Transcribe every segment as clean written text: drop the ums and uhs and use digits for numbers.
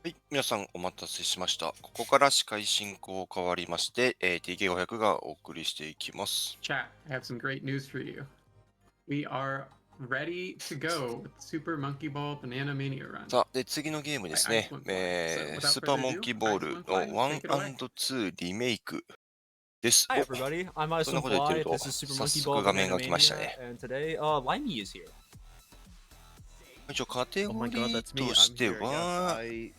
はい、皆さんお待たせしました。ここから司会進行変わりまして、TK500 がお送りしていきます。Chat, I have some great news for you. We are ready to go with Super Monkey Ball Banana Mania Run さあ、で、次のゲームで by すね。iswimfly. So ス without ーパー further モン ado, キーボールの iswimfly, 1 take it away. 2リメイクです。Hi everybody, I'm そんなこと言ってる iswimfly. と、This is Super 早 Monkey 速 Ball 画面 Banana が来ました Mania, ね。and today, Limey is here. 一応カテ Oh ゴ my リ god, ー that's me. と I'm して here. Yes, は、 I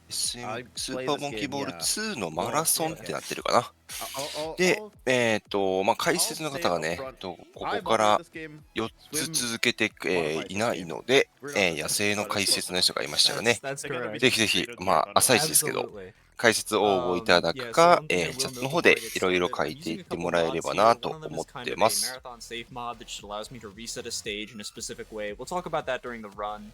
ス I ー play パー this モンキー game, ボール yeah. 2のマラソンってなってるかな。 I'll, で、 I'll, 解 I'll 説の say 方が up ね、 front, ここ I か moderate ら this game. 4つ Swim 続けて、 modifies い this ない game. ので、 We're not 野 this 生の but 解 it's 説の人がいましたよ That's, ね。 that's I gotta correct. ぜひぜひ、朝一ですけど、 Absolutely. 解説応募いただくか、 Yeah, チ so ャ one ット thing I の will 方 note で before I get いろいろ started, 書 I'm いてい using っ a て couple もらえれ mods ば here. なと One of them 思 is っ kind て of ま a す。 marathon safe mod that just allows me to reset a stage in a specific way. We'll talk about that during the run.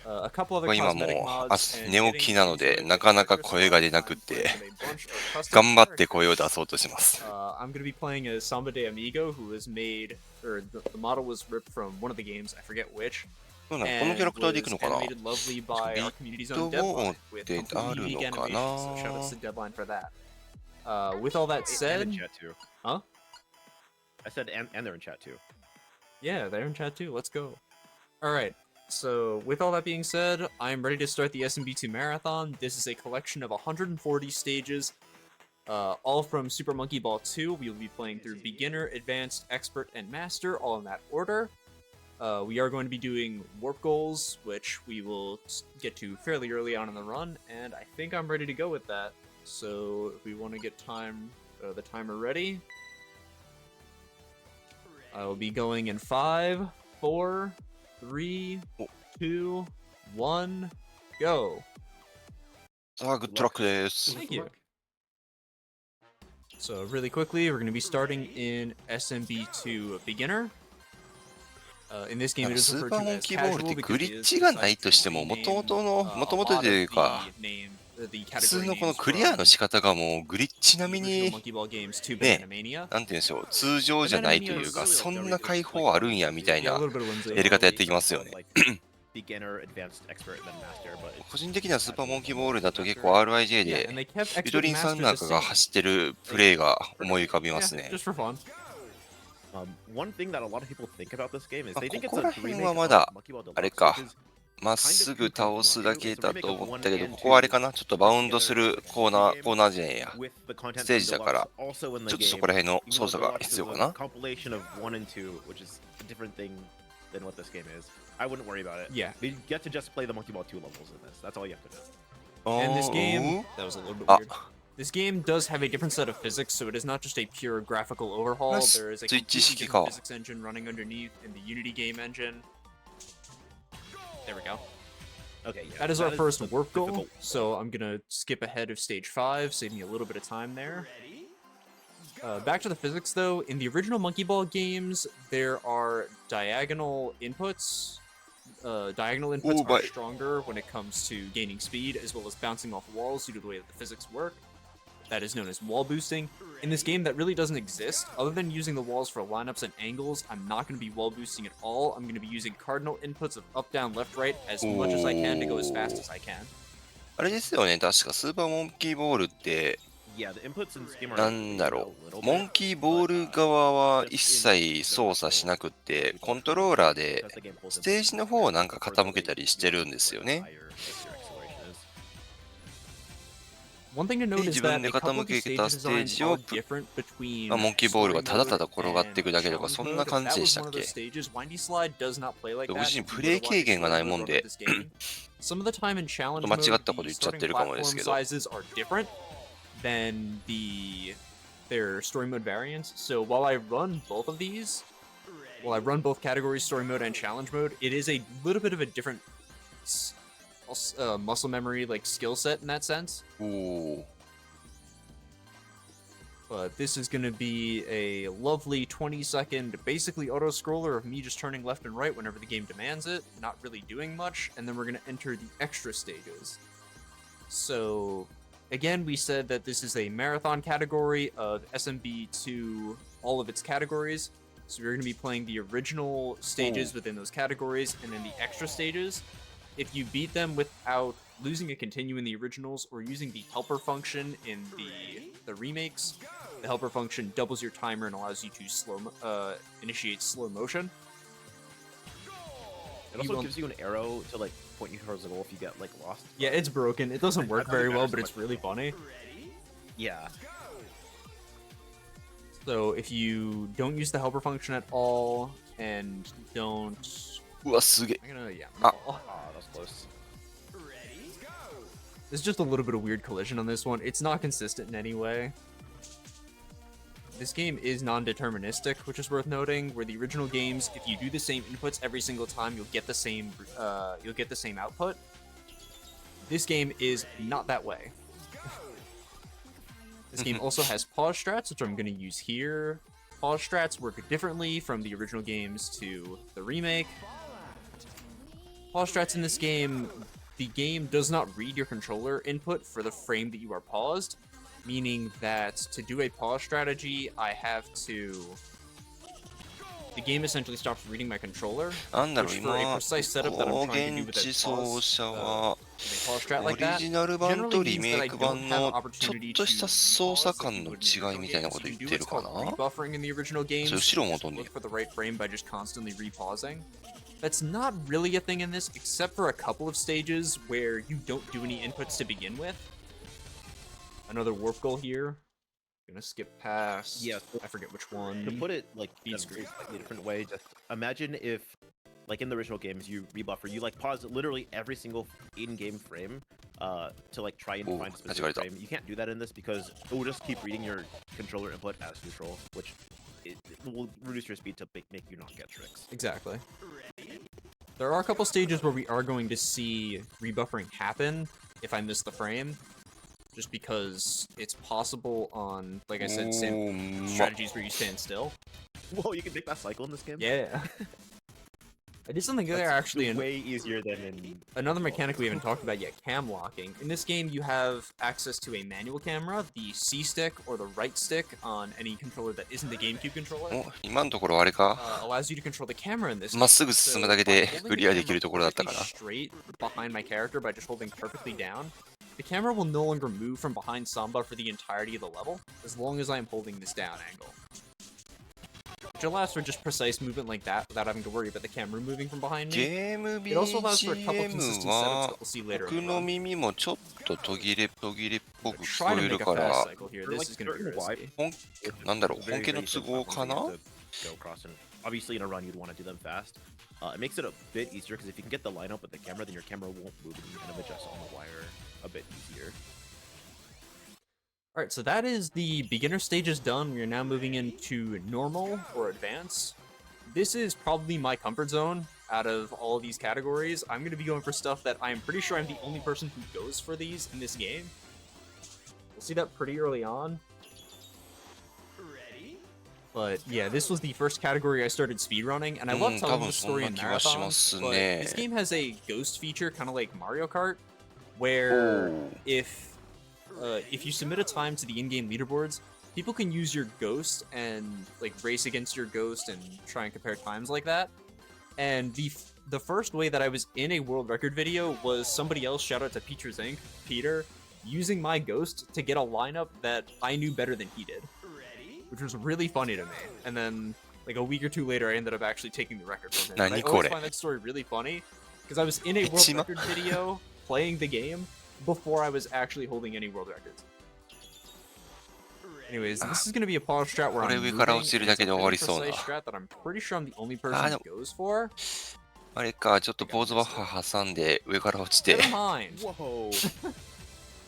A couple other 今 cosmetic もう mods, and 寝 getting 起きなの into で、 it な with か the なか character 声が出 select, なく I'm て、 playing with a bunch of custom 頑張って声を characters. 出そうとします。 I'm going to be playing as Samba de Amigo, who was made, or the model was ripped from one of the games, I forget which, そうなの、このキャラ and クターでいく was のかな。 animated lovely by our community's ビ own ットボー Deadline ンっ with てあ completely る unique のか animations. So shout out な。 to Deadline for that. With all that And said, in chat too. huh? I said and they're in chat too. Yeah, they're in chat too. Let's go. All right. So, with all that being said, I'm ready to start the SMB2 Marathon. This is a collection of 140 stages, all from Super Monkey Ball 2. We will be playing through Beginner, Advanced, Expert, and Master, all in that order. We are going to be doing warp goals, which we will get to fairly early on in the run, and I think I'm ready to go with that. So, if we want to get the timer ready, I will be going in 5, 4, 3, 2, 1, go. さあ、グッドラックです。 Thank you. So really quickly, we're going to be starting in SMB2 Beginner. In this game, it is スー referred パー to モン as キーボールっ casual て because グ it リッ is チがない precisely としても、 the も name, ともと a と lot いう of か、 the name, the 普通 category のこの names クリア from の仕方がもうグリッチ並み the original に、 Monkey Ball games to ね、 Banana Mania. なんて言うんでしょう、通常じゃないというか、そんな解放あるんやみたい Yeah, a な little bit of whimsy. やり方やっていきますよね。 Beginner, advanced, expert, and then master. But 個人的にはスーパーモンキーボールだと結構 RIJ Yeah, で and they kept ゆと expert り and んさん master なん the かが same. 走ってるプレイが思い浮かびます Yeah, ね。 just for fun. one thing that a lot of people think about this game is あ、 they こ think it's こ a ら辺 remake は of まだ Monkey Ball あれ Deluxe, か which is まっすぐ倒すだけだと思ったけど、ここはあれかな、ちょっとバウンドするコーナーじゃねえや。 with the content ステー from ジだから、 Deluxe also in ちょ the っとそ game. こら辺の Even 操 though 作が Deluxe 必 is 要か a な。 compilation of 1 and 2, which is a different thing than what this game is. I wouldn't worry about it. Yeah. You get to just play the Monkey Ball 2 levels in this. That's all you have to do. And this あ game, ー that was a little bit あ weird. This game does have a different set of physics, so it is not just a pure graphical overhaul. Nice. There is a Switch completely式 different か。 physics engine running underneath in the Unity game engine. There we go. Okay, yeah. That is our first the warp goal, difficult- so I'm gonna skip ahead of stage 5, save me a little bit of time there. Back to the physics though, in the original Monkey Ball games, there are diagonal inputs. Diagonal inputs Ooh, are but- stronger when it comes to gaining speed, as well as bouncing off walls due to the way that the physics work. That is known as wall boosting. In this game, that really doesn't exist. Other than using the walls for lineups and angles, I'm not going to be wall boosting at all. I'm going to be using cardinal inputs of up, down, left, right as much as I can to go as fast as I can. あれですよね、確かスーパーモンキーボールって、 Yeah, the inputs in this game are なんだろ a little う、モ bit, ンキーボール側は一切操作しなくって、コントローラーで because the game pulls ステージの方をなんか傾けたりしてるんですよね。 higher your acceleration is. One thing to note is 自分 that で a couple of 傾 the けた stage ステー designs ジ are を different between モンキーボールがただただ story 転がっていくだけとか、 mode そん and な感 challenge じで mode. した That っ was one of those け。 stages. Windy Slide does not play like 僕 that. 自身 If you プ were レ to イ watch 経 a 験がない story も mode ん run of で、 this game, some of the time in challenge 間違 mode, ったこと言 the っちゃって starting るかもです platform けど。 sizes are different than their story mode variants. So while I run both of these, while I run both categories, story mode and challenge mode, it is a little bit of a different muscle memory, like skill set in that sense. おお。 But this is going to be a lovely 20-second, basically auto-scroller of me just turning left and right whenever the game demands it, not really doing much, and then we're going to enter the extra stages. So, again, we said that this is a marathon category of SMB2, all of its categories. So we're going to be playing the original stages within those categories, and then the extra stages. if you beat them without losing a continue in the originals or using the helper function in the remakes, the helper function doubles your timer and allows you to initiate slow motion. It also gives you an arrow to like point you towards the goal if you get like lost. Yeah, it's broken. It doesn't work very well, but it's really funny. Yeah. So if you don't use the helper function at all and don't, うわ、すげえ。 I'm gonna Ah. Oh, that's close. There's just a little bit of weird collision on this one. It's not consistent in any way. This game is non-deterministic, which is worth noting. Where the original games, if you do the same inputs every single time, you'll get the same output. This game is not that way. This game also has pause strats, which I'm going to use here. Pause strats work differently from the original games to the remake. Pause strats in this game, the game does not read your controller input for the frame that you are paused, meaning that to do a pause strategy, I have to... The game essentially stops reading my controller, なんだろう、 which for a 今、 precise setup that I'm 高 trying to do 原 with 地 a 走 pause, 者は、 pause strat オ like リ that ジナル版と generally リ means メ that イ I ク don't 版 have の an ちょっ opportunity とした to 操 pause 作 like 感 you の would in the 違い original みたいな games. こと You 言 can っ do てる what's か called な。 rebuffering in the original games. それ後ろを戻んね Look for the right frame by just constantly repausing. That's not really a thing in this, except for a couple of stages where you don't do any inputs to begin with. Another warp goal here. Gonna skip past. Yeah. I forget which one. To put it like in a Speed screen. slightly different way, just imagine if, like in the original games, you rebuffer, you like pause literally every single in-game frame, to like try and Ooh, find a that's specific right. frame. You can't do that in this because it will just keep reading your controller input as neutral, which it will reduce your speed to make you not get tricks. Exactly. There are a couple stages where we are going to see rebuffering happen if I miss the frame. Just because it's possible on, like I said, お sim ー、ま、 strategies where you stand still. Whoa, you can make that cycle in this game? Yeah. I did something there That's actually in way easier than in another mechanic we haven't talked about yet, cam locking. In this game, you have access to a manual camera, the C stick or the right stick on any controller that isn't the GameCube controller. お、今のところあれか、 Allows you to control the camera in this まっ game. すぐ進 So むだけ by で holding ク the リアでき camera るところだったか perfectly な。 straight behind my character by just holding perfectly down, the camera will no longer move from behind Samba for the entirety of the level, as long as I am holding this down angle. Which allows for just precise movement like that without having to worry about the camera moving from behind me. ゲーム It also allows for a couple BGM consistent setups は that we'll see later 僕 in the の run. 耳もちょっと途切れっぽく聞 Try こ to え make る a か fast ら、 cycle here. For, This like, is gonna be certain risky. 本なんだろう、 very, 本家の very 都 simple 合か for な。 you to go across, and obviously in a run you'd want to do them fast. It makes it a bit easier because if you can get the lineup with the camera, then your camera won't move and you can kind of adjust on the wire a bit easier. Alright, so that is the beginner stages done. We are now moving into normal or advanced. This is probably my comfort zone out of all of these categories. I'm going to be going for stuff that I'm pretty sure I'm the only person who goes for these in this game. We'll see that pretty early on. But yeah, this was the first category I started speedrunning, and I love telling the story in marathons, but this game has a ghost feature, kind of like Mario Kart, where if you submit a time to the in-game leaderboards, people can use your ghost and like race against your ghost and try and compare times like that. And the first way that I was in a world record video was somebody else, shout out to Peter's Inc., Peter, using my ghost to get a lineup that I knew better than he did, which was really funny to me. And then like a week or two later, I ended up actually taking the record from him. But I always find that story really funny because I was in a world record video playing the game before I was actually holding any world records. Anyways, this is going to be a pause strat where I'm moving, and it's a really precise strat that I'm pretty sure I'm the only person who goes for. あれか、ちょっとポーズバッハ挟んで上から落ちて。 Never mind. Whoa.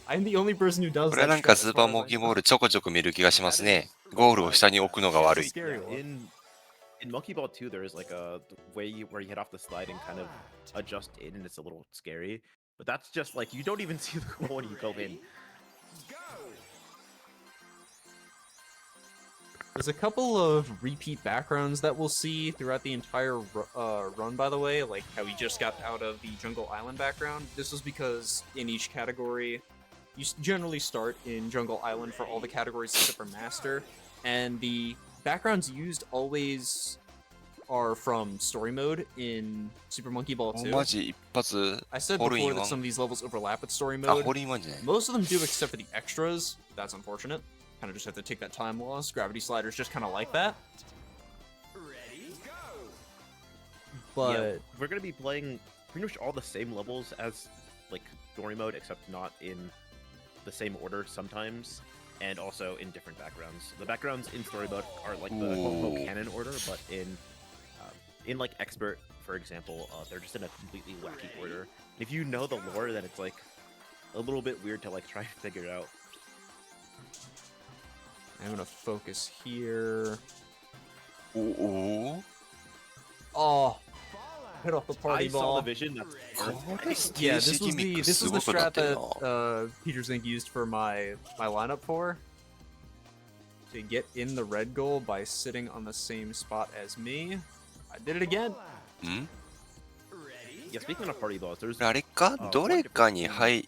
I'm the only person who does これは that なんか strat スー as パー far as モン I キー know. ボールちょこちょこ見る気がしますね。ゴールを下に置くのが悪い。 Scary one. In Monkey Ball 2, there is like a way where you hit off the slide and kind of adjust in, and it's a little scary. But that's just like you don't even see the goal when you go in. There's a couple of repeat backgrounds that we'll see throughout the entire run, by the way, like how we just got out of the Jungle Island background. This was because in each category, you generally start in Jungle Island for all the categories except for Master, and the backgrounds used always are from story mode in Super Monkey Ball 2. マジ一発 I said ホールイ before ンワ that ン some of these levels overlap with story あ mode. ホールインワンじゃない Most of them do except for the extras. That's unfortunate. Kind of just have to take that time loss. Gravity sliders just kind of like that. But Yeah, we're gonna be playing pretty much all the same levels as like story mode, except not in the same order sometimes, and also in different backgrounds. The backgrounds in story mode are like the quote-unquote Ooh. canon order, but in like expert, for example, they're just in a completely wacky order. If you know the lore, then it's like a little bit weird to like try and figure it out. I'm gonna focus here. おお Oh, hit off the party I saw ball. the vision. That's これステ Yeah, ージ this ギ was ミッ the ク this す was ご the くなっ strat てる that な Peter Zink used for my lineup for to get in the red goal by sitting on the same spot as me. I did it again. ん Yeah, speaking of party balls, there's あれか one どれ difference かに between, 入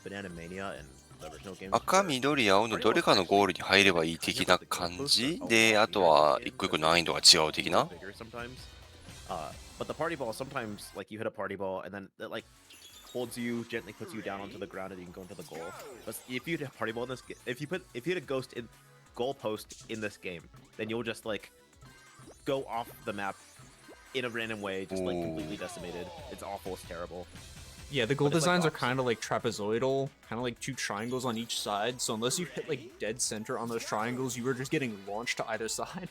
Banana Mania and the original games. 赤 where 緑青のどれかのゴールに入ればいい的な感じであとは一個一個難易度が違う的な bigger sometimes. But the party ball sometimes like you hit a party ball and then it like holds you gently, puts you down onto the ground, and you can go into the goal. But if you hit a party ball in this, if you hit a ghost in goal post in this game, then you'll just like go off the map in a random way, just like completely decimated. It's awful. It's terrible. Yeah, the goal But it's, like, designs are opposite. kind of like trapezoidal, kind of like two triangles on each side. So unless you hit like dead center on those triangles, you are just getting launched to either side.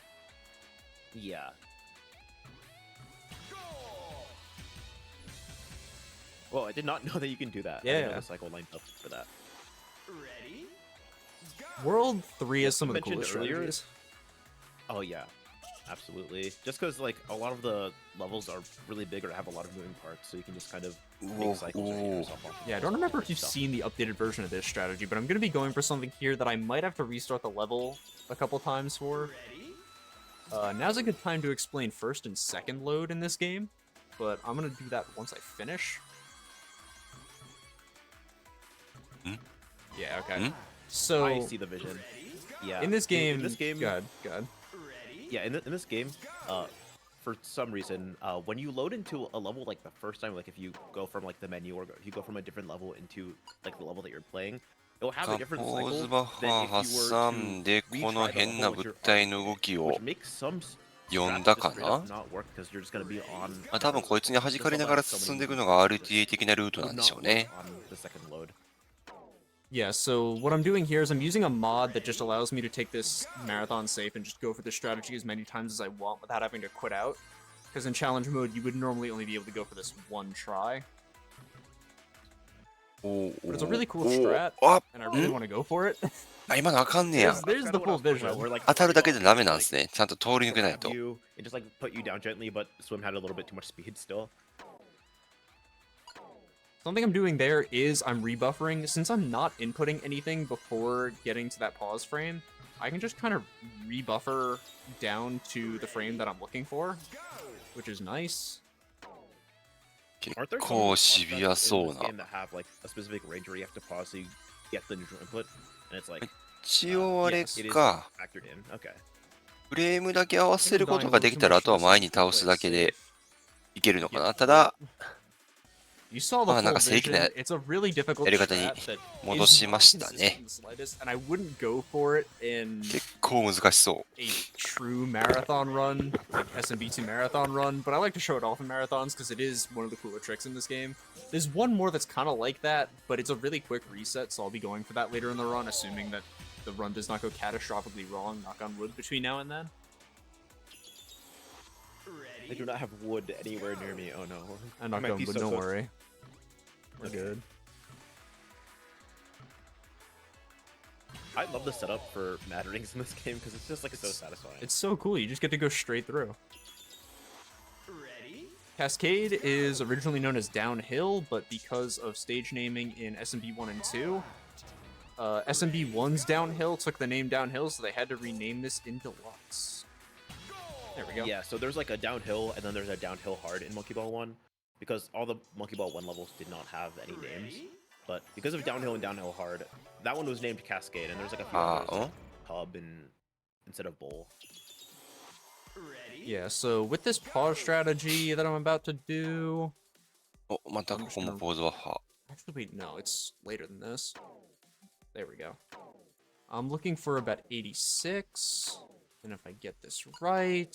Yeah. Well, I did not know that you can do that. I didn't know Yeah. the cycle lined up for that. World 3 has some of the mentioned coolest earlier- strategies. Oh yeah, absolutely. Just because like a lot of the levels are really big or have a lot of moving parts, so you can just kind of make cycles or get yourself off. Yeah, I don't remember if you've stuff. seen the updated version of this strategy, but I'm going to be going for something here that I might have to restart the level a couple times for. Now's a good time to explain first and second load in this game, but I'm going to do that once I finish. Hmm? Yeah, okay. Hmm? So, I see the vision. Yeah. in this game... in this game, God. yeah, in this game, for some reason, when you load into a level like the first time, like if you go from like the menu or if you go from a different level into like the level that you're playing, it'll have a カ different ポー cycle ズバッ than ハ if ー you 挟 were ん to でこの retry the 変な level with 物 your 体の動きを which makes some 読ん strats だ just か straight な up not work because you're just gonna be on まあ多分こいつに弾かれながら進んでいくのが RTA 的なルート would なんでしょ not うね work on the second load. Yeah, so what I'm doing here is I'm using a mod that just allows me to take this marathon safe and just go for the strategy as many times as I want without having to quit out. Because in challenge mode, you would normally only be able to go for this one try. お But it's a really cool お strat, あ and I really want to go for it. あ今のあかんねや There's the full vision. Where, like, 当たるだけで party ダ ball メなん just, ですねちゃんと通り抜けないと grab you and just like put you down gently, but swim had a little bit too much speed still. Something I'm doing there is I'm rebuffering. Since I'm not inputting anything before getting to that pause frame, I can just kind of rebuffer down to the frame that I'm looking for, which is nice. 結 Aren't there some 構シビア strats そ in う this な game that have like a specific range where you have to pause so you get the neutral input, and it's like 一応あれ yes, it is か factored in. Okay. フレームだけ合わせることができたらあとは前に倒すだけでいけるのかなただ You saw the Ah, full なんか正規な vision. It's a really difficult やり方に strat that 戻 is しました not ね consistent in the slightest, and I wouldn't go for it in 結構難しそう a true marathon run, like SMB2 Marathon run, but I like to show it off in marathons because it is one of the cooler tricks in this game. There's one more that's kind of like that, but it's a really quick reset, so I'll be going for that later in the run, assuming that the run does not go catastrophically wrong, knock on wood, between now and then. I do not have wood anywhere near me. Oh no. I'm not Might going, be but so don't close. worry. We're Okay. good. I love the setup for matterings in this game because it's just like so satisfying. It's so cool, you just get to go straight through. Cascade is originally known as Downhill, but because of stage naming in SMB 1 and 2, SMB 1's Downhill took the name Downhill, so they had to rename this in Deluxe. There we go. Yeah, so there's like a downhill and then there's a downhill hard in Monkey Ball 1 because all the Monkey Ball 1 levels did not have any names. But because of downhill and downhill hard, that one was named Cascade and there's like a few others, like Hub and instead of Bowl. Yeah, so with this pause strategy that I'm about to do... お、またここもポーズはは。 Actually, wait, no, it's later than this. There we go. I'm looking for about 86. And if I get this right...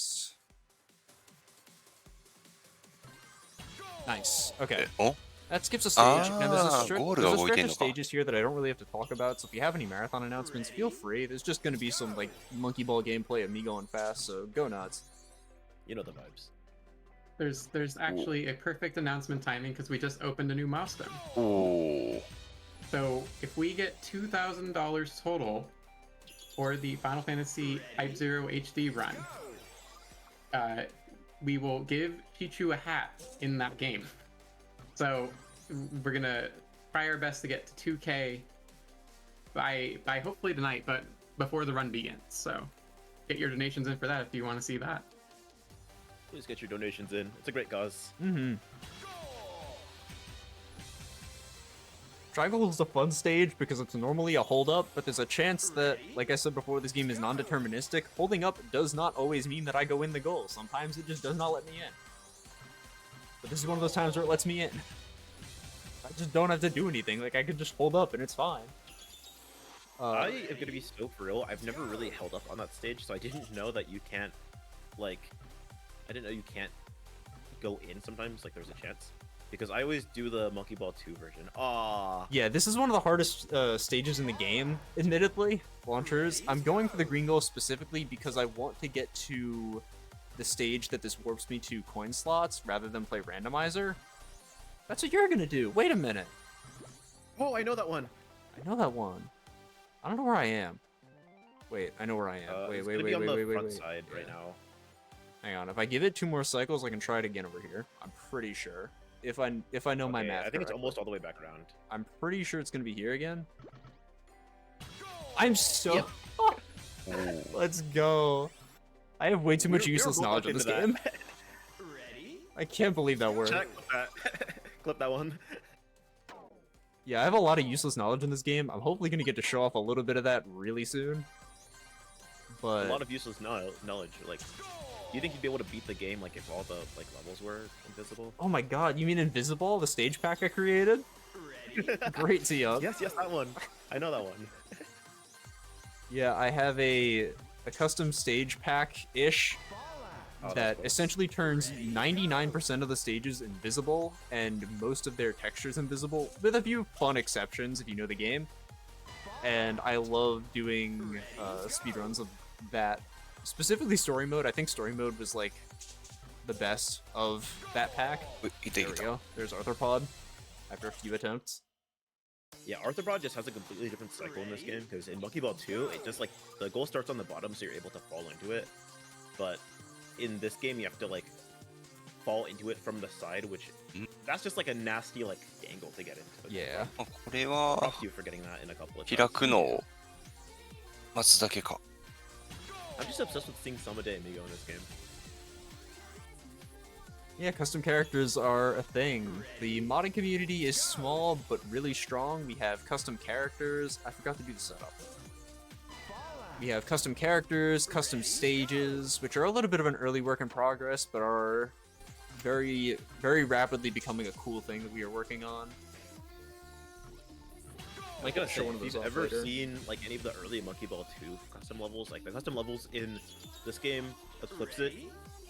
Nice. Okay. お That skips a stage. Now, there's a, Ah, stretch, goal there's aが stretch 動いてん of のか。 stages here that I don't really have to talk about, so if you have any marathon announcements, feel free. There's just going to be some, like, monkey ball gameplay of me going fast, so go nuts. You know the vibes. There's actually a perfect announcement timing because we just opened a new milestone. おー。 So if we get $2,000 total for the Final Fantasy Type 0 HD run, we will give Chichu a hat in that game. So we're gonna try our best to get to 2K by hopefully tonight, but before the run begins. So get your donations in for that if you want to see that. Please get your donations in. It's a great cause. Mm-hmm. Triangle is a fun stage because it's normally a hold up, but there's a chance that, like I said before, this game is non-deterministic. Holding up does not always mean that I go in the goal. Sometimes it just does not let me in. But this is one of those times where it lets me in. I just don't have to do anything. Like, I can just hold up and it's fine. I am gonna be so for real. I've never really held up on that stage, so I didn't know that you can't, like, I didn't know you can't go in sometimes. Like, there's a chance. Because I always do the Monkey Ball 2 version. Ah. Yeah, this is one of the hardest stages in the game, admittedly. Launchers. I'm going for the green goal specifically because I want to get to the stage that this warps me to coin slots rather than play randomizer. That's what you're gonna do. Wait a minute. Oh, I know that one. I know that one. I don't know where I am. Wait, I know where I am. Wait, It's wait, gonna wait, be on wait, the wait, wait, front wait. side right Yeah. now. Hang on. If I give it 2 more cycles, I can try it again over here. I'm pretty sure. If I know my Okay, math. I think it's correctly. almost all the way back around. I'm pretty sure it's gonna be here again. I'm so. Yep. Let's go. I have way too much We were useless both knowledge of into this that. game. I can't believe that worked. Check, clip that. Clip that one. Yeah, I have a lot of useless knowledge in this game. I'm hopefully gonna get to show off a little bit of that really soon. But A lot of useless knowledge. Like, do you think you'd be able to beat the game like if all the like levels were invisible? oh my god, you mean Invisible, the stage pack I created? Great tee up. Yes, that one. I know that one. Yeah, I have a custom stage pack-ish Oh, that's that cool. essentially turns 99% of the stages invisible and most of their textures invisible, with a few fun exceptions if you know the game. And I love doing speedruns of that. Specifically story mode. I think story mode was like the best of that pack. いたい There we た。 go. There's Arthropod after a few attempts. Yeah, Arthropod just has a completely different cycle in this game because in Monkey Ball 2, it just like the goal starts on the bottom, so you're able to fall into it. But in this game, you have to like fall into it from the side, which that's just like a nasty like angle to get into. Yeah. あ、これは Props to you for getting that in a couple of 開 times. くのを待つだけか。 I'm just obsessed with seeing Samade Amigo in this game. Yeah, custom characters are a thing. The modding community is small but really strong. We have custom characters. I forgot to do the setup. We have custom characters, custom stages, which are a little bit of an early work in progress, but are very, very rapidly becoming a cool thing that we are working on. I gotta show say, one if of those you've off ever later. seen like any of the early Monkey Ball 2 custom levels, like the custom levels in this game eclipse it.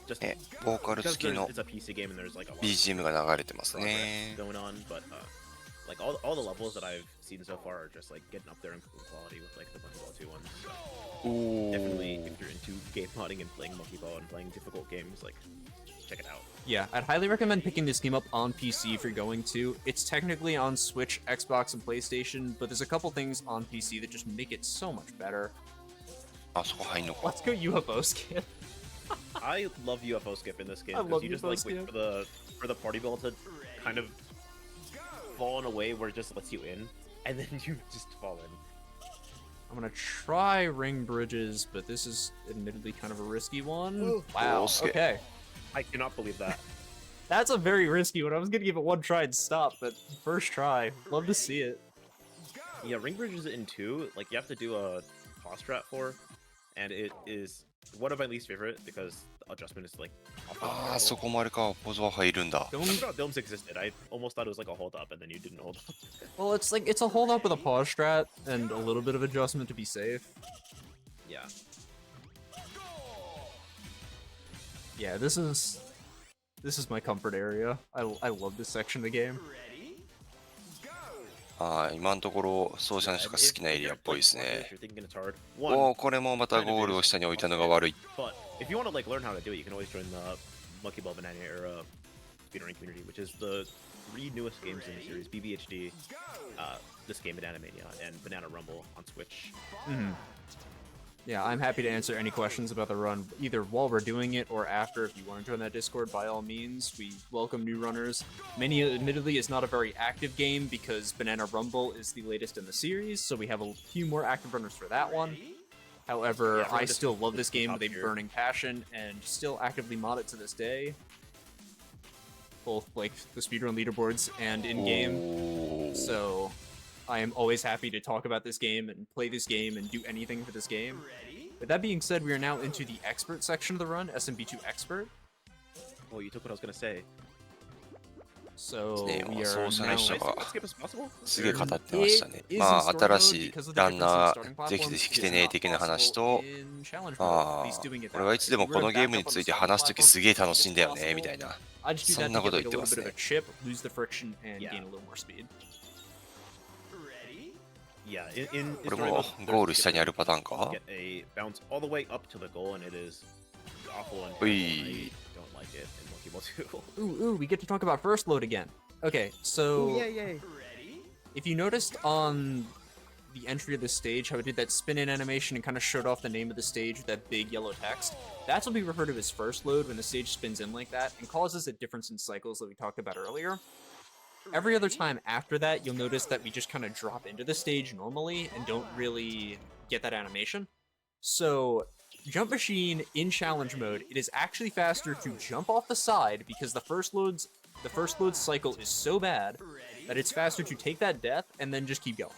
Just ね、ボーカル because 付きの it's a PC game and there's like a lot of BGM が流れてますね。 progress going on, but like all the levels that I've seen so far are just like getting up there in quality with like the Monkey Ball 2 ones. So お definitely, ー if you're into game modding and playing Monkey Ball and playing difficult games, like check it out. Yeah, I'd highly recommend picking this game up on PC if you're going to. It's technically on Switch, Xbox, and PlayStation, but there's a couple things on PC that just make it so much better. あそこ入んのか。 Let's go UFO skip. I love UFO skip in this game I because love you just UFO like wait skip. for the party ball to kind of fall in a way where it just lets you in, and then you just fall in. I'm gonna try ring bridges, but this is admittedly kind of a risky one. Ooh. Wow, Oh, skip. okay. I cannot believe that. That's a very risky one. I was gonna give it one try and stop, but first try. Love to see it. Yeah, ring bridges in 2, like you have to do a pause strat for, and it is one of my least favorite because adjustment is like. ああ、そこまでか。ポーズは入るんだ。 Don't- I forgot domes existed. I almost thought it was like a hold up, and then you didn't hold up. Well, it's like it's a hold up with a pause strat and a little bit of adjustment to be safe. Yeah. Yeah, this is my comfort area. I love this section of the game. ああ、今のところ奏者の人が好きなエリアっぽいですね。 If you're thinking it's hard. お One, お、これもまたゴールを下に置いたのが悪い。 but if you want to like learn how to do it, you can always join the Monkey Ball Banana era speedrunning community, which is the 3 newest games in the series: BBHD, this game Banana Mania, and Banana Rumble on Switch. Yeah, I'm happy to answer any questions about the run, either while we're doing it or after. If you want to join that Discord, by all means, we welcome new runners. Many, admittedly, is not a very active game because Banana Rumble is the latest in the series, so we have a few more active runners for that one. However, Yeah, I just still love this game top with a tier. burning passion and still actively mod it to this day. Both like the speedrun leaderboards and in game. おー So I am always happy to talk about this game and play this game and do anything for this game. With that being said, we are now into the expert section of the run, SMB2 Expert. Oh, you took what I was gonna say. So Yeah, we so are so now... nice Nice. job. Skip as possible. すげえ語ってましたね。 It is ま in あ、 story 新 mode しい because of the ラン difference in ナ starting ー、ぜひ platforms. ぜひ来 It て is ね not 的な話 possible と、 in challenge mode, ま at あ least doing it that 俺はい way. つでも If you こ were の to ゲー back ム up に on つ the いて starting 話すとき platform すげえ as 楽しいんだよね、 possible, みたいな。 I just do そ that ん to な get こと like 言 a ってま little す bit of a chip, lose the friction, and Yeah. gain a little more speed. Yeah. In これ story も mode, ゴー there's ル a 下 skip にある where パターン you か get a bounce all the way up to the goal, and it is awful and terrible. Ui. I don't like it in Monkey Ball 2. Ooh, we get to talk about first load again. Okay, so yay. if you noticed on the entry of the stage how it did that spin-in animation and kind of showed off the name of the stage with that big yellow text, that's what we refer to as first load when the stage spins in like that and causes a difference in cycles that we talked about earlier. Every other time after that, you'll notice that we just kind of drop into the stage normally and don't really get that animation. So, Jump Machine in challenge mode, it is actually faster to jump off the side because the first load cycle is so bad that it's faster to take that death and then just keep going.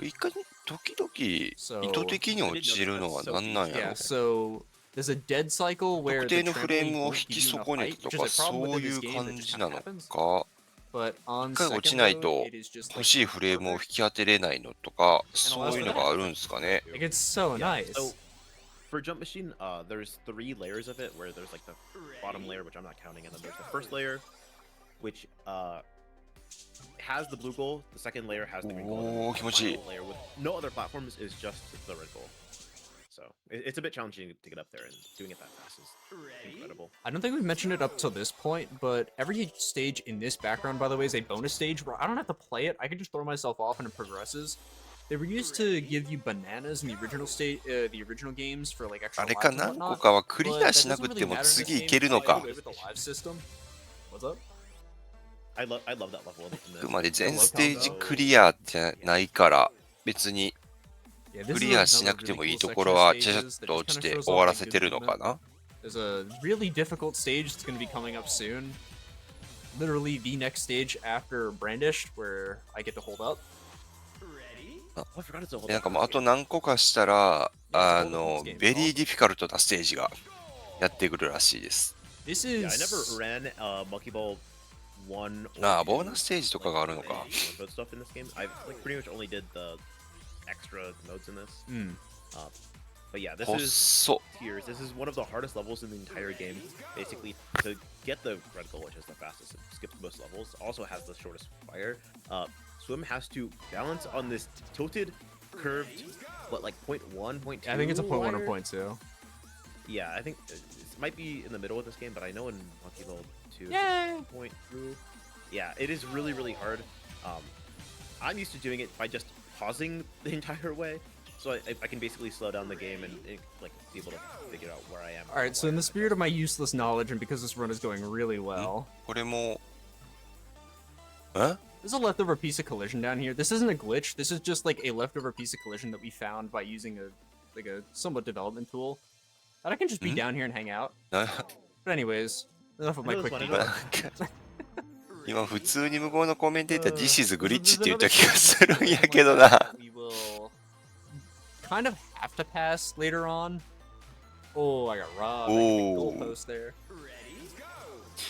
一回、時々、意 So 図的に落ちるのは何なんや yeah, ろ so there's a dead cycle where 特 the 定のフレー trampoline ムを won't 引 give き you enough 損ね height, たと which か is a problem そう within い this う game that 感 just じ kind な of の happens. か But on 一回落 second ちないと load, it is just 欲 like しいフレームを引き当てれないのとか allows そういうのがあるんですかね like, it's so Yeah, nice. So for Jump Machine, there's 3 layers of it, where there's like the bottom layer, which I'm not counting, and then there's the first layer, which has the blue goal. The second layer has the green goal. Oh, And then the気持ちいい。 final layer with no other platforms is just the red goal. So it's a bit challenging to get up there, and doing it that fast is incredible. I don't think we've mentioned it up till this point, but every stage in this background, by the way, is a bonus stage where I don't have to play it. I can just throw myself off and it progresses. They were used to give you bananas in the original the original games for like あ extra れか lives and 何個 whatnot. かはクリ But ア that しな doesn't く really ても matter in this 次い game ける because の I か get away with the live system. What's up? I love that level. In あ this. くまで全ステージクリアじゃないから別に Yeah, ク this リア is しな another くて really もいい cool と section ころ of はちゃちゃっ stages that と just 落ち kind て of shows 終わら off せ like て good るのか movement. な There's a really difficult stage that's going to be coming up soon. Literally the next stage after Brandish, where I get to hold up. Oh, I forgot it's a whole. なんかもうあと何個かしたら Yeah, it's a whole game. ベリーディフィカルトなステージがやってくるらしいです This Yeah, I is never ran Monkey Ball 1 or ああ 2, ボーナスステージとかがあるの like, か mode stuff in this game. I like pretty much only did the extra modes in this. But yeah, this is 細っ tiers. This is one of the hardest levels in the entire game. Basically, to get the red goal, which is the fastest, it skips most levels. Also has the shortest fire. Swim has to balance on this tilted, curved, what like 0.1, 0.2. I think it's a point 1 or wire? point 2. Yeah, I think it might be in the middle of this game, but I know in Monkey Ball 2, Yay! 0.2. Yeah, it is really, really hard. I'm used to doing it by just pausing the entire way, so I can basically slow down the game and like be able to figure out where I am. All right, so in the spirit of my useless knowledge, and because this run is going really well, これもえ there's a leftover piece of collision down here. This isn't a glitch. This is just like a leftover piece of collision that we found by using a somewhat development tool. That I can just be Hmm? down here and hang out. な But anyways, enough of my I know quick this one, I 今 know デ なんか今普通に向こうのコメンテーター This is glitch って言った気がするんやけどな We will kind of have to pass later on. Oh, I got robbed. I hit the Oh. goalpost there.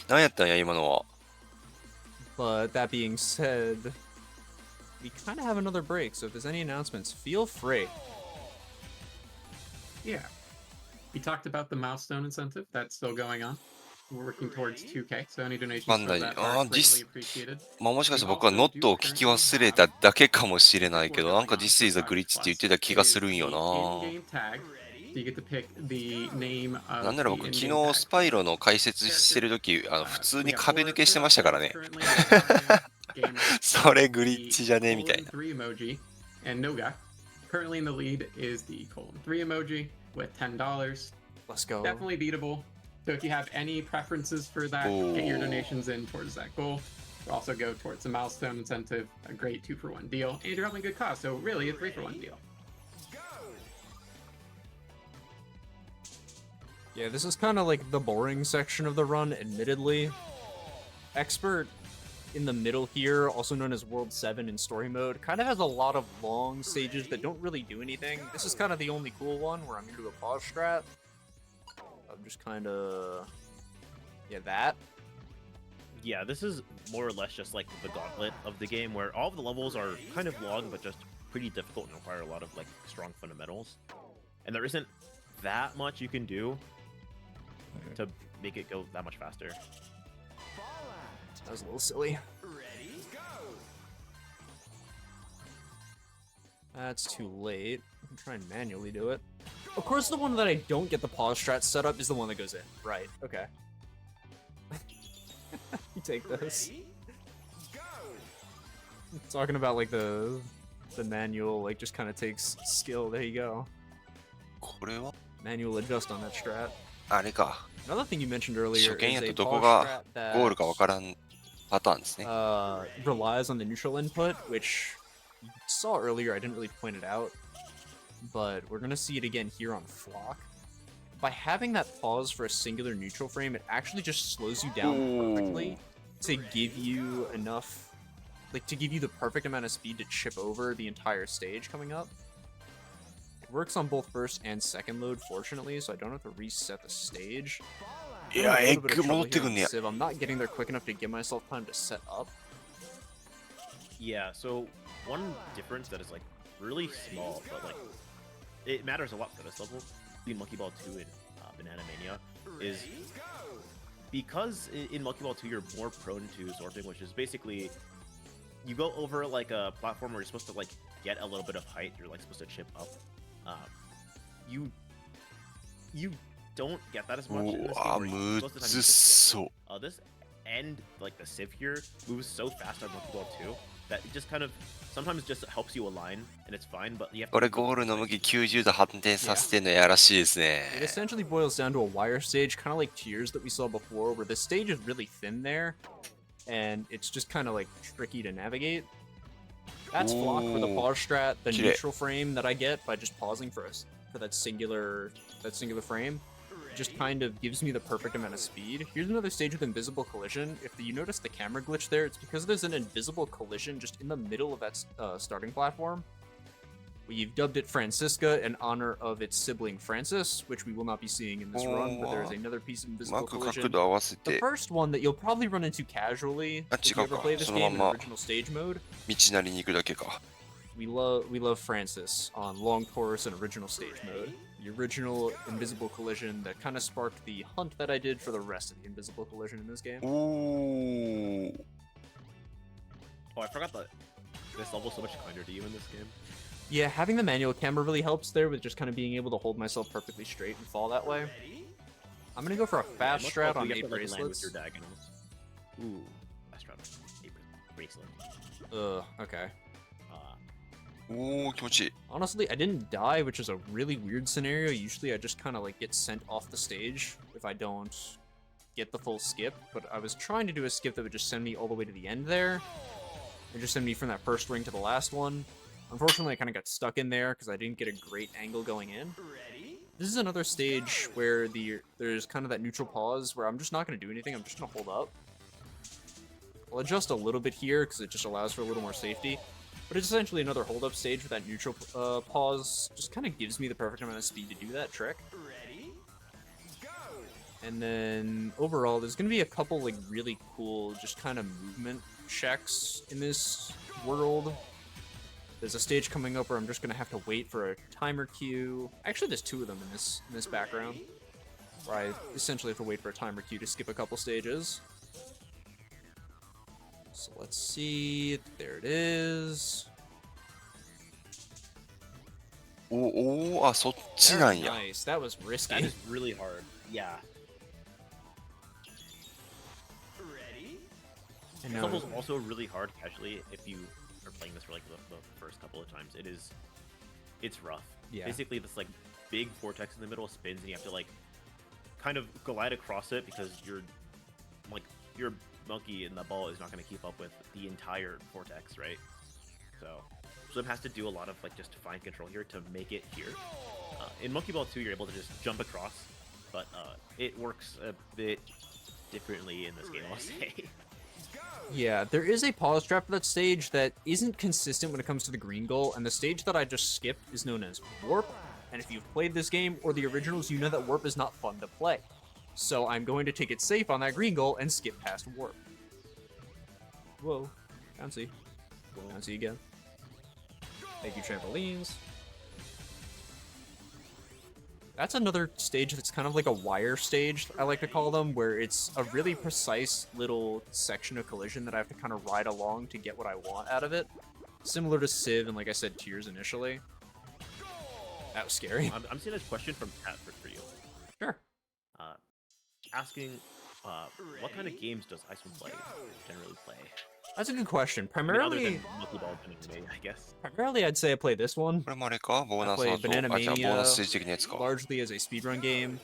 何やったんや、今のは。 But that being said, we kind of have another break, so if there's any announcements, feel free. Yeah. We talked about the milestone incentive. That's still going on. We're working towards 2K, so any donations for that are greatly appreciated. まあもしかしたら僕はノットを聞き忘れただけかもしれないけど、なんか This is a glitch って言ってた気がするんよな。 In-game tag. So you get to pick the name なん of なら the 僕 in-game 昨日 tag. スパイロの解説してるとき、普通に壁抜けしてましたからね。 Currently in the game. それグリッチじゃねえみたいな。 3 emoji and Noga. Currently in the lead is the :3 emoji with $10. Let's go. Definitely beatable. So if you have any preferences for that, get your donations in towards that goal. We'll also go towards the milestone incentive, a great 2-for-1 deal, and you're helping good cause. So really, a 3-for-1 deal. Yeah, this is kind of like the boring section of the run, admittedly. Expert in the middle here, also known as World 7 in story mode, kind of has a lot of long stages that don't really do anything. This is kind of the only cool one where I'm going to do a pause strat. I'm just kind of... yeah, that. Yeah, this is more or less just like the gauntlet of the game, where all of the levels are kind of long, but just pretty difficult and require a lot of like strong fundamentals. And there isn't that much you can do to make it go that much faster. That was a little silly. That's too late. I'm trying to manually do it. Of course, the one that I don't get the pause strat set up is the one that goes in. Right, okay. You take this. Talking about like the manual, like just kind of takes skill. There you go. これは Manual adjust on that strat. あれか。 Another thing you mentioned earlier 初見 is や a とどこ pause が strat ゴールか that わからんパターンですね。 relies on the neutral input, which you saw earlier. I didn't really point it out, but we're gonna see it again here on Flock. By having that pause for a singular neutral frame, it actually just slows you down perfectly to give you enough, like to give you the perfect amount of speed to chip over the entire stage coming up. It works on both first and second load, fortunately, so I don't have to reset the stage. いや、 I'm エ having a ッ little bit グ of 戻 trouble って here く on んねや。 Civ. I'm not getting there quick enough to give myself time to set up. Yeah, so one difference that is like really small, but like it matters a lot for this level between Monkey Ball 2 and Banana Mania is because in Monkey Ball 2 you're more prone to zorping, which is basically you go over like a platform where you're supposed to like get a little bit of height, you're like supposed to chip up. You don't get that as much in う this わ、 game. む Most of the time ず you っ just そう。 this and like the Civ here moves so fast on Monkey Ball 2 that it just kind of sometimes just helps you align and it's fine, but you have to これ move ゴー up ルの like 向き90度反転させてんのやらしいですね。 It essentially boils down to a wire stage, kind of like Tears that we saw before, where the stage is really thin there, and it's just kind of like tricky to navigate. That's Flock for the Ooh. pause strat, the 綺麗。 neutral frame that I get by just pausing for that singular frame. Just kind of gives me the perfect amount of speed. Here's another stage with invisible collision. If you notice the camera glitch there, it's because there's an invisible collision just in the middle of that starting platform. We've dubbed it Francisca in honor of its sibling Francis, which we will not be seeing in this run, but there is another piece of う invisible まく角 collision. 度合わせ The て first one that you'll probably run into casually if you ever play this game in original stage mode. 道なりに行くだけか。 We love Francis on long course and original stage mode. The original invisible collision that kind of sparked the hunt that I did for the rest of the invisible collision in this game. おー。 Oh, I forgot that this level's so much kinder to you in this game. Yeah, having the manual camera really helps there with just kind of being able to hold myself perfectly straight and fall that way. I'm gonna go for a fast Most strat likely on you have 8 to, like, land with bracelets. your diagonals. Ooh, fast strat on 8 bracelet. Okay. おー、気持ちいい。 Honestly, I didn't die, which is a really weird scenario. Usually I just kind of like get sent off the stage if I don't get the full skip, but I was trying to do a skip that would just send me all the way to the end there, and just send me from that first ring to the last one. Unfortunately, I kind of got stuck in there because I didn't get a great angle going in. This is another stage where there's kind of that neutral pause where I'm just not going to do anything, I'm just going to hold up. I'll adjust a little bit here because it just allows for a little more safety. But it's essentially another hold-up stage with that neutral pause. Just kind of gives me the perfect amount of speed to do that trick. And then overall, there's going to be a couple like really cool just kind of movement checks in this world. There's a stage coming up where I'm just going to have to wait for a timer cue. Actually, there's two of them in this background, where I essentially have to wait for a timer cue to skip a couple stages. So let's see. There it is. あ、そっちなん Very や。 nice. That was risky. That is really hard. Yeah. And This now- level's also really hard casually if you are playing this for like the first couple of times. It's rough. Yeah. Basically, this like big vortex in the middle spins, and you have to like kind of glide across it because your monkey in the ball is not going to keep up with the entire vortex, right? So Slim has to do a lot of like just fine control here to make it here. In Monkey Ball 2, you're able to just jump across, but it works a bit differently in this game, I'll say. Yeah, there is a pause trap for that stage that isn't consistent when it comes to the green goal, and the stage that I just skipped is known as Warp, and if you've played this game or the originals, you know that Warp is not fun to play. So I'm going to take it safe on that green goal and skip past Warp. Whoa, bouncy. Bouncy again. Thank you, trampolines. That's another stage that's kind of like a wire stage, I like to call them, where it's a really precise little section of collision that I have to kind of ride along to get what I want out of it. Similar to Civ and, like I said, Tears initially. That was scary. I'm seeing a question from Pat for you. Sure. Asking, what kind of games does iswimfly generally play? That's a good question. I mean, other Primarily, than Monkey Ball anime, I guess. I'd say I play this one. これもあれかボーナス I の play と、 Banana あ、じゃあボーナスステー Mania ジ的なやつか。 largely as a speedrun game.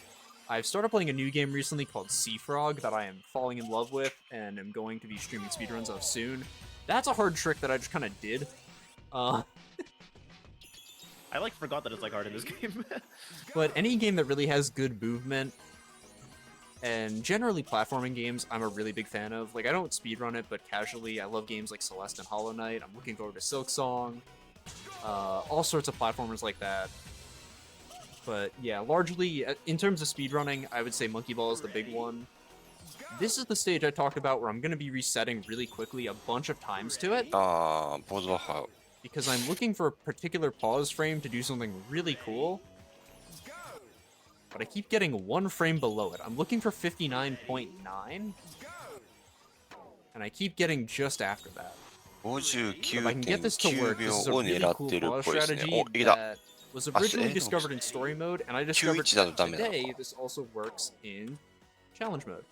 I've started playing a new game recently called Sea Frog that I am falling in love with and am going to be streaming speedruns of soon. That's a hard trick that I just kind of did. I like forgot that it's like hard in this game. But any game that really has good movement, and generally platforming games, I'm a really big fan of. Like, I don't speedrun it, but casually, I love games like Celeste and Hollow Knight. I'm looking forward to Silksong. All sorts of platformers like that. But yeah, largely, in terms of speedrunning, I would say Monkey Ball is the big one. This is the stage I talked about where I'm going to be resetting really quickly a bunch of times to it. あー、ポーズバッファー。 Because I'm looking for a particular pause frame to do something really cool. But I keep getting one frame below it. I'm looking for 59.9. And I keep getting just after that. If I can get this to work, 59.9 this is a 秒を really 狙っ cool てるっ pause ぽいですね。 strategy お、いけた。 that was originally discovered in story mode, and I discovered 91だと that ダメなのか。 today this also works in challenge mode.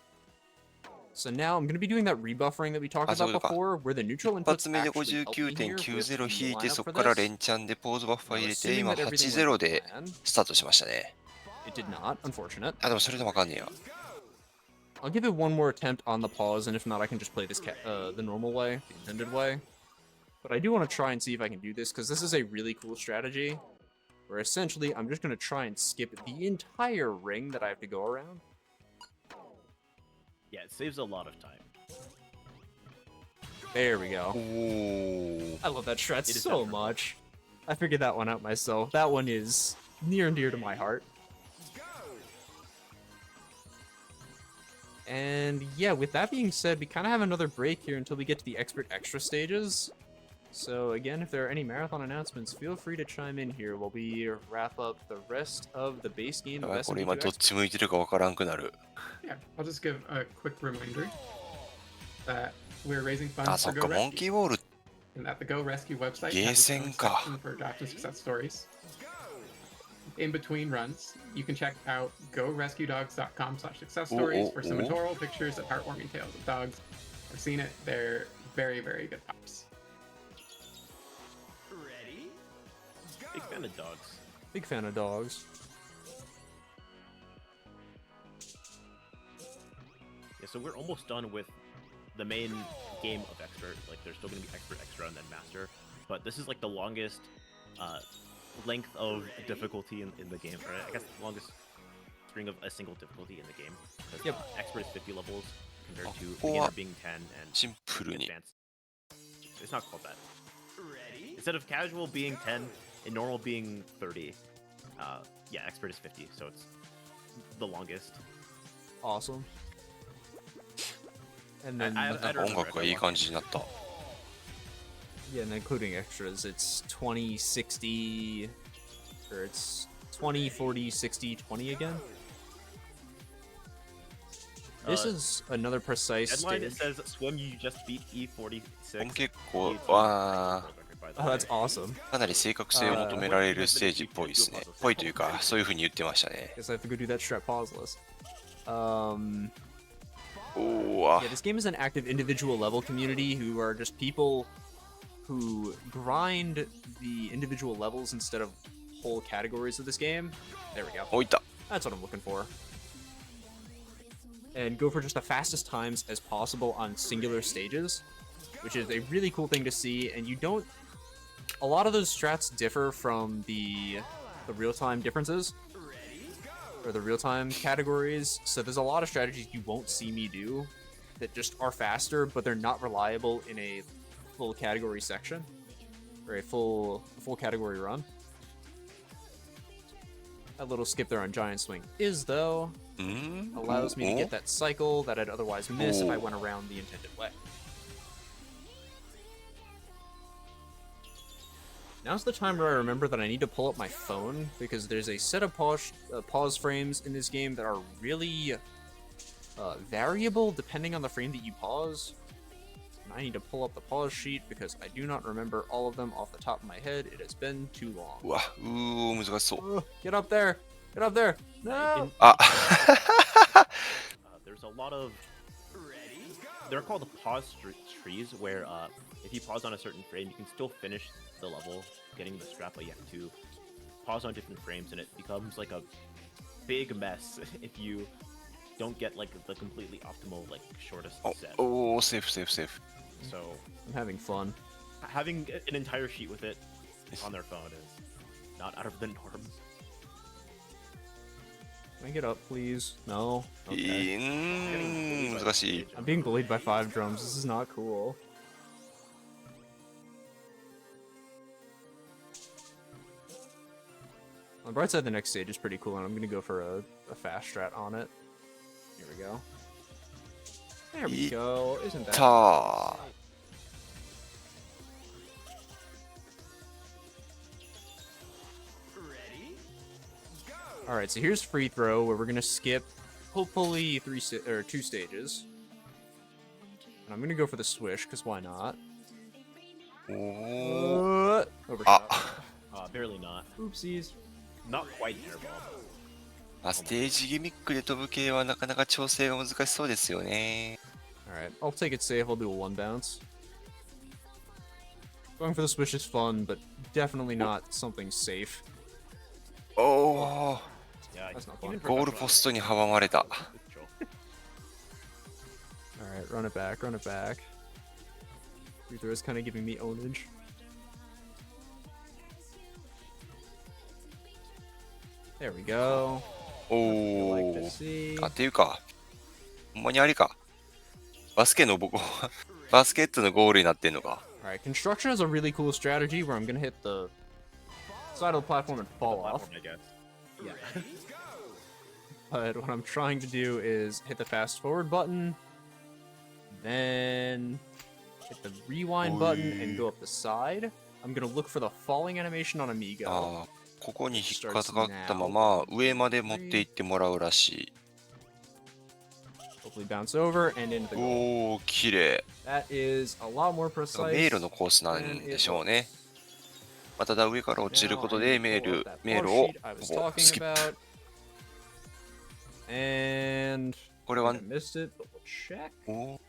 So now I'm going to be doing that rebuffering that we talked あ、そういう about ことか。 before, where the neutral 一 inputs 発目で actually help me here with 59.90 引い the て、そ lineup こ for から this. 連チャンでポーズバッファー Now, 入れて、 assuming 今 that everything 8-0 went to で plan, スタートしましたね。 it did not, unfortunate. あ、でもそれでもわかんねえや。 I'll give it one more attempt on the pause, and if not, I can just play this the normal way, the intended way. But I do want to try and see if I can do this, because this is a really cool strategy, where essentially I'm just going to try and skip the entire ring that I have to go around. Yeah, it saves a lot of time. There we go. おー。 I love that strat It is so definitely- much. I figured that one out myself. That one is near and dear to my heart. And yeah, with that being said, we kind of have another break here until we get to the Expert Extra stages. So again, if there are any marathon announcements, feel free to chime in here while we wrap up the rest of the base game や of ばい、これ今 SMB2 どっち向いてるかわからんくなる。 Yeah, I'll just give a quick reminder that we're raising あ、 funds そっ for か、 Go モンキ Rescue, ーボール。 and that the Go Rescue website Game has its own Senka. section for draft and success stories. In between runs, you can check out gorescuedogs.com/success stories for some adorable pictures of heartwarming tales of dogs. I've seen it; they're very, very good pups. Big fan of dogs. Big fan of dogs. Yeah, so we're almost done with the main game of Expert. Like, there's still going to be Expert Extra and then Master. But this is like the longest length of difficulty in the game. Or I guess the longest string of a single difficulty in the game. Because, Yep. Expert is 50 levels compared to Oh, beginner being 10 and シンプルに。 advanced. It's not called that. Instead of casual being 10 and normal being 30, yeah, Expert is 50, so it's the longest. awesome. And then, I なんか don't 音楽がいい感じになった。 yeah, and including extras, it's 20, 60, or it's 20, 40, 60, 20 again. This is another precise Headline, it stage. says swim you just beat E46. これ結構、 ET わ Oh, that's awesome. ー、かなり正確性を求められるステージっぽいですね。ぽいというか、そういう風に言ってましたね。 Guess I have to go do that strat pauseless. おーわ Yeah, this game is an active individual level community who are just people who grind the individual levels instead of whole categories of this game. There we go. おいた。 That's what I'm looking for. And go for just the fastest times as possible on singular stages, which is a really cool thing to see. And you don't... A lot of those strats differ from the real-time differences, or the real-time categories. So there's a lot of strategies you won't see me do that just are faster, but they're not reliable in a full category section, or a full category run. That little skip there on Giant Swing is, though, うーん allows me to お get that cycle that I'd otherwise miss if I Oh. went around the intended way. Now's the time where I remember that I need to pull up my phone, because there's a set of pause frames in this game that are really variable depending on the frame that you pause. And I need to pull up the pause sheet because I do not remember all of them off the top of my head. It has been too long. うわ、難しそう。 Get up there! Get up there! No! あ There's a lot of. They're called pause trees, where if you pause on a certain frame, you can still finish the level, getting the strap, but you have to pause on different frames, and it becomes like a big mess if you don't get like the completely optimal, like shortest お set. おー、セーフセーフセーフ。 So I'm having fun. having an entire sheet with it on their phone is not out of the norm. Can I get up, please? No? う Okay. ーん、難しい。 I'm being bullied by 5 drums. This is not cool. On the bright side, the next stage is pretty cool, and I'm gonna go for a fast strat on it. Here we go. There we go. Isn't た that... ー。 Alright, so here's free throw, where we're gonna skip, hopefully, 2 stages. And I'm gonna go for the swish, because why not? おー。 Overshot. あ、 Barely not. Oopsies. Not quite airball. まあ、ステージギミックで飛ぶ系はなかなか調整が難しそうですよね。 Alright, I'll take it safe. I'll do a 1 bounce. Going for the swish is fun, but definitely not something safe. おお、 Yeah, That's not even fun. for ゴールポストに阻まれた。 Alright, run it back, run it back. Free throw is kind of giving me ownage. There we go. お Like お to。see. あ、っていうか、ほんまにあれか。バスケのバスケットのゴールになってんのか。 Alright, construction is a really cool strategy where I'm gonna hit the side of the platform and fall off. I guess. Yeah. But what I'm trying to do is hit the fast forward button, then hit the rewind button and go up the side. I'm gonna look for the falling animation on Amigo. ああ、ここに引っかかったまま上まで持って行ってもらうらし Hopefully bounce over and into the い。 goal. おお、綺麗。 That is a lot more 迷 precise. 路のコースなんでしょうね。まあ、ただ上から落ちることで迷路をほぼスキップ。 And これは I missed it, but we'll check. おー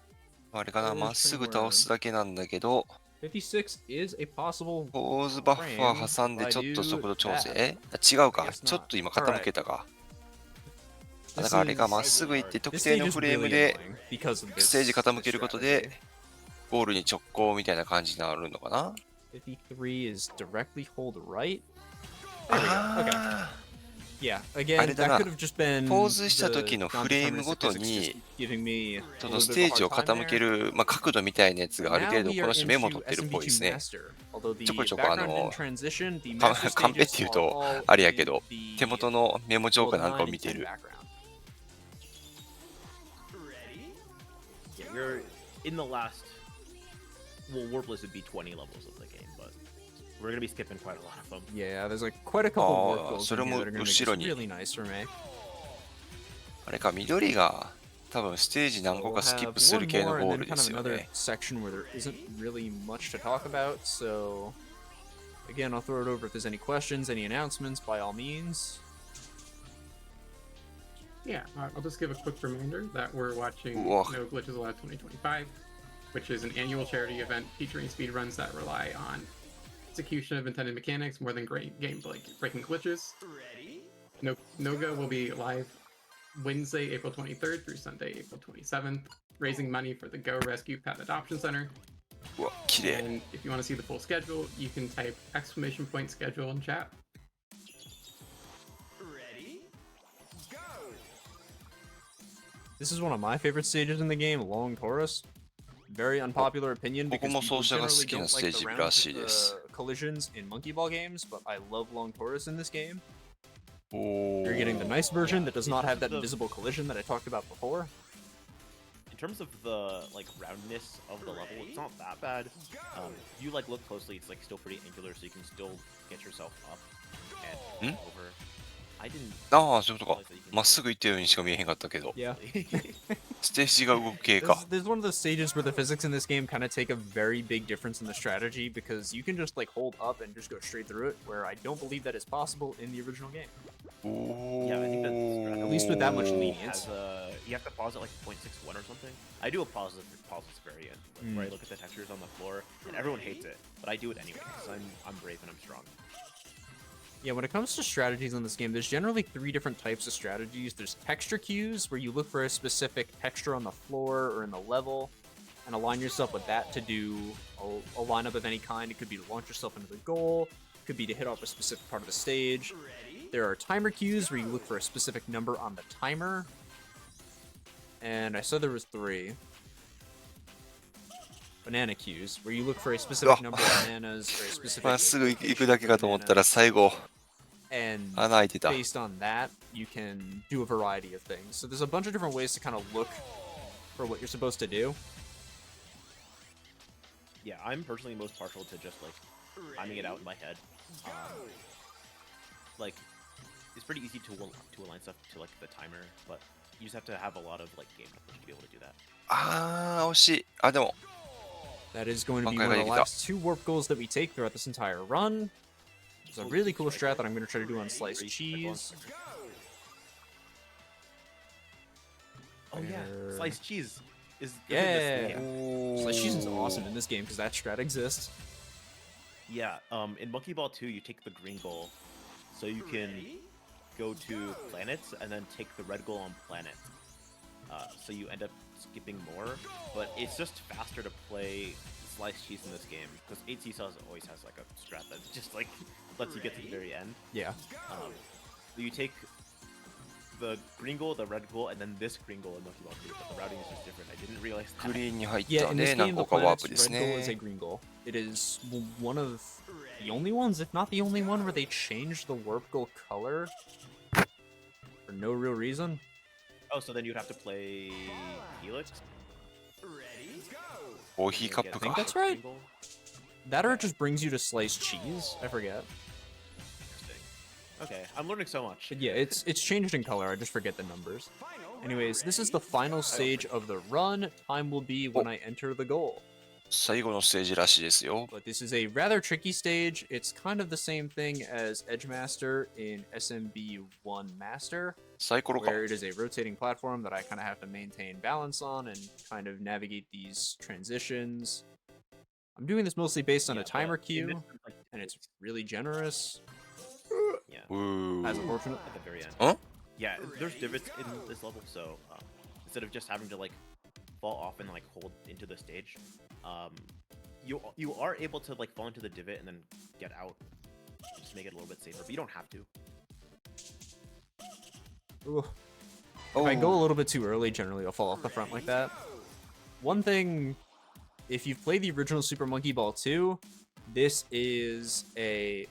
あれかな、まっすぐ倒すだけなんだけど、 56 is a possible. ポーズバッファー挟んでちょっと速度調整あ違うか、ちょっと今傾けたか。だからあれか、まっすぐ行って特定のフレームでステージ傾けることでゴールに直行みたいな感じになるのかな。 53 is directly hold right. あ Yeah, あ again, れだ that な、 could have just been ポーズした時 the のフレームごと non-deterministic physics に just giving me a そ little の bit ス of テ a ージを hard time 傾け there. る、まあ、角度みたいなやつがある Now 程度 we こ are の人メモ into 取ってるっぽいです SMB2 ね。 Master. Although the ちょこちょこ background and transition, the カ master カンペって stages 言う are と all あれやけど in the 手元のメモ帳かなんかを 9 見て and 10る。 background. we're in the last. Well, Warpless would be 20 levels of the game, but we're gonna be skipping quite a lot of them. Yeah, there's like quite a couple Oh, warp goals so in here that are gonna make this 後ろに。 really nice for me. あれか、緑が多分ステージ何 So 個 we'll かスキッ have プする one 系の more ゴー and ル then で kind す of よ another ね。 section where there isn't really much to talk about. So again, I'll throw it over if there's any questions, any announcements, by all means. Yeah, I'll just give a quick reminder that we're watching Whoa. No Glitches Allowed 2025, which is an annual charity event featuring speedruns that rely on execution of intended mechanics more than great game-breaking glitches. No-Go will be live Wednesday, April 23rd through Sunday, April 27th, raising money for the Go Rescue Pet Adoption Center. うわ、綺麗。 And if you want to see the full schedule, you can type !schedule in chat. This is one of my favorite stages in the game, Long Taurus. Very unpopular opinion because Kokomo people 奏者が generally 好きな don't ス like テー the ジ round らしいです。 collisions in Monkey Ball games, but I love Long Taurus in this game. お You're getting the nice version that does not have that The- invisible collision that I talked about before. In terms of the like roundness of the level, it's not that bad. If you like look closely, it's like still pretty angular, so you can still get yourself up and over. I didn't. ああ、そういうことか realize。that you can- まっすぐ行ったようにしか見えへんかったけど。 Yeah. ステージが動く系 This, か。 this is one of those stages where the physics in this game kind of take a very big difference in the strategy because you can just like hold up and just go straight through it, where I don't believe that is possible in the original game. お Yeah, I think that's At least with that much ー lenience. You have to pause it like 0.61 or something. I do a pause at the very end, like, where I look at the textures on the floor, and everyone hates it, but I do it anyway because I'm brave and I'm strong. Yeah, when it comes to strategies in this game, there's generally 3 different types of strategies. There's texture cues, where you look for a specific texture on the floor or in the level, and align yourself with that to do a lineup of any kind. It could be to launch yourself into the goal, it could be to hit off a specific part of the stage. There are timer cues, where you look for a specific number on the timer. And I said there was 3. Banana cues, where you look for a specific number of bananas or a specific まっすぐ行くだけかと思ったら最後 and 穴開いてた。 based on that, you can do a variety of things. So there's a bunch of different ways to kind of look for what you're supposed to do. Yeah, I'm personally most partial to just like timing it out in my head. Like, it's pretty easy to align stuff to like the timer, but you just have to have a lot of like game knowledge to be able to do that. あー、惜しい。あ、でも、 That is going to be Okay, one of the ready to go. last 2 warp goals that we take throughout this entire run. It's a really cool strat that I'm going to try to do on sliced cheese. Oh yeah, There. sliced cheese is good in Yeah. this game. おー Sliced cheese is awesome in this game because that strat exists. Yeah, in Monkey Ball 2, you take the green goal, so you can go to planets and then take the red goal on planet. So you end up skipping more, but it's just faster to play sliced cheese in this game because 8 Seesaws always has like a strat that just like lets you get to the very end. Yeah. So you take the green goal, the red goal, and then this green goal in Monkey Ball 2, but the routing is just different. I didn't realize グ that. リーンに入っ Yeah, た in ね。 this 何 game, 個 the かワー planet's プです red goal is a ね。 green goal. It is one of the only ones, if not the only one, where they changed the warp goal color for no real reason. Oh, so then you'd have to play Helix? コーヒーカップ I think か。 that's right. Green goal? That or it just brings you to sliced cheese. I forget. Interesting. Okay, I'm learning so much. But yeah, it's changed in color. I just forget the numbers. Anyways, this is the final stage of the run. Time will be when I enter the goal. 最後のステージらしいですよ。 But this is a rather tricky stage. It's kind of the same thing as Edgemaster in SMB2 Master, サイコロか。 where it is a rotating platform that I kind of have to maintain balance on and kind of navigate these transitions. I'm doing this mostly based on a Yeah, timer but in this queue, one, like, and it's really generous. yeah, うー As unfortunate. at the very end. Huh? Yeah, there's divots in this level, so instead of just having to like fall off and like hold into the stage, you are able to like fall into the divot and then get out, just make it a little bit safer. But you don't have to. Ooh. If I go a little bit too early, generally I'll fall off the front like that. One thing, if you've played the original Super Monkey Ball 2, this is a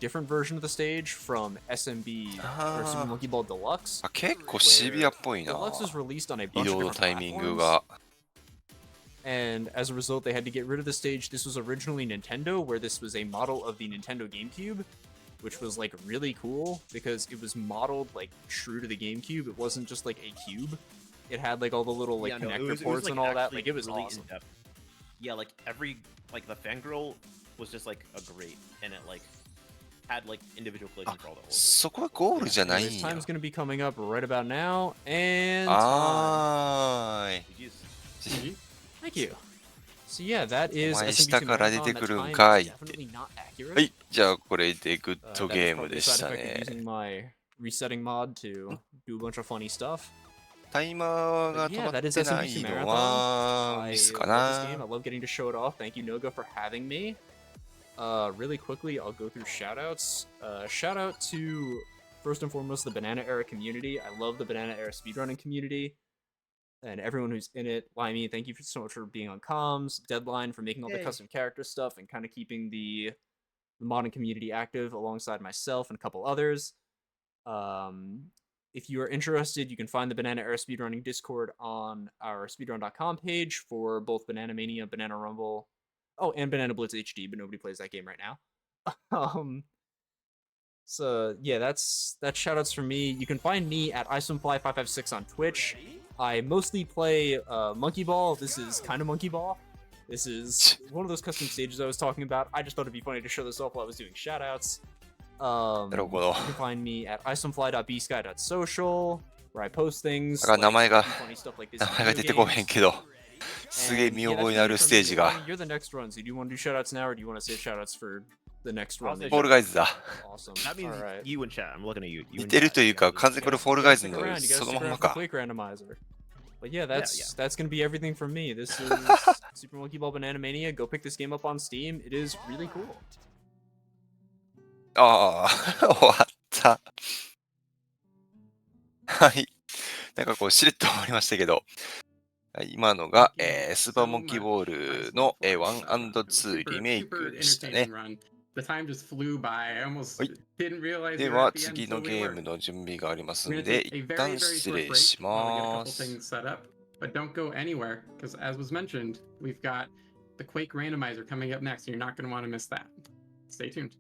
different version of the stage from SMB or Super Monkey Ball Deluxe. あ、結構シビアっぽいな。 Deluxe was released on a 移 bunch of 動の different タイミング platforms. が。And as a result, they had to get rid of the stage. This was originally Nintendo, where this was a model of the Nintendo GameCube, which was like really cool because it was modeled like true to the GameCube. It wasn't just like a cube. It had like all the little like connector ports and all that. Like it was really awesome. in-depth. Yeah, like like the fangirl was just like a great, and it like had like individual collision for all the holes. そこはゴールじゃないん Anyways, や。 time's gonna be coming up right about now, and time. はーい。 GG's. Thank you. So yeah, that is お前 SMB2 下から出 Marathon. て That くるん time かい is definitely not accurate. はい。じゃあこれでグッ That ド was ゲーム probably で a し side た effect of ね。 using my resetting mod to do a bunch of funny stuff. タイマーが But 止 yeah, ま that っ is てない SMB2 の Marathon. は I ミスか love this な game. I love getting to show it off. Thank you, Noga, for having me. Really quickly, I'll go through shoutouts. Shout out to, first and foremost, the Banana Era community. I love the Banana Era speedrunning community. And everyone who's in it. Limey, thank you so much for being on comms. Deadline for making all the Yay. custom character stuff and kind of keeping the modding community active alongside myself and a couple others. If you are interested, you can find the Banana Era speedrunning Discord on our speedrun.com page for both Banana Mania, Banana Rumble, and Banana Blitz HD, but nobody plays that game right now. So yeah, that's shoutouts from me. You can find me at iswimfly556 on Twitch. I mostly play Monkey Ball. This is kind of Monkey Ball. This is one of those custom stages I was talking about. I just thought it'd be funny to show this off while I was doing shoutouts. なるほど。 You can find me at iswimfly.bsky.social, where I post things. だから名前が funny stuff like this 名 in 前が video 出てこへん games. けど、すげえ And 見 yeah, 覚え that's のあ really る from ステー me. ジが。 You're the next run, so do you want to do shoutouts now, or do you want to save shoutouts for the next run? say フォールガイズだ。 Awesome. That means Alright. you in chat. I'm looking at you. You 似 in てる chat. というか、完全にこれフォールガイズ You の gotta stick around, you gotta その stick まんま around for か。 Quake Randomizer. But yeah, that's yeah. gonna be everything from me. This is Super Monkey Ball Banana Mania. Go pick this game up on Steam. It is really cool. ああ、終わった。はい。なんかこう、しれっと終わりましたけど、今のが、スーパーモンキーボールの、1&2 リメイクでしたね。 The time just flew by. I almost はい didn't realize で we were は、 at the end 次 until の we ゲー were. ムの準備がありますの We're gonna で、 take a 一 very, 旦 very 失 short 礼 break し while we get a ま couple す。 things set up. But don't go anywhere, because as was mentioned, we've got the Quake Randomizer coming up next, and you're not going to want to miss that. Stay tuned.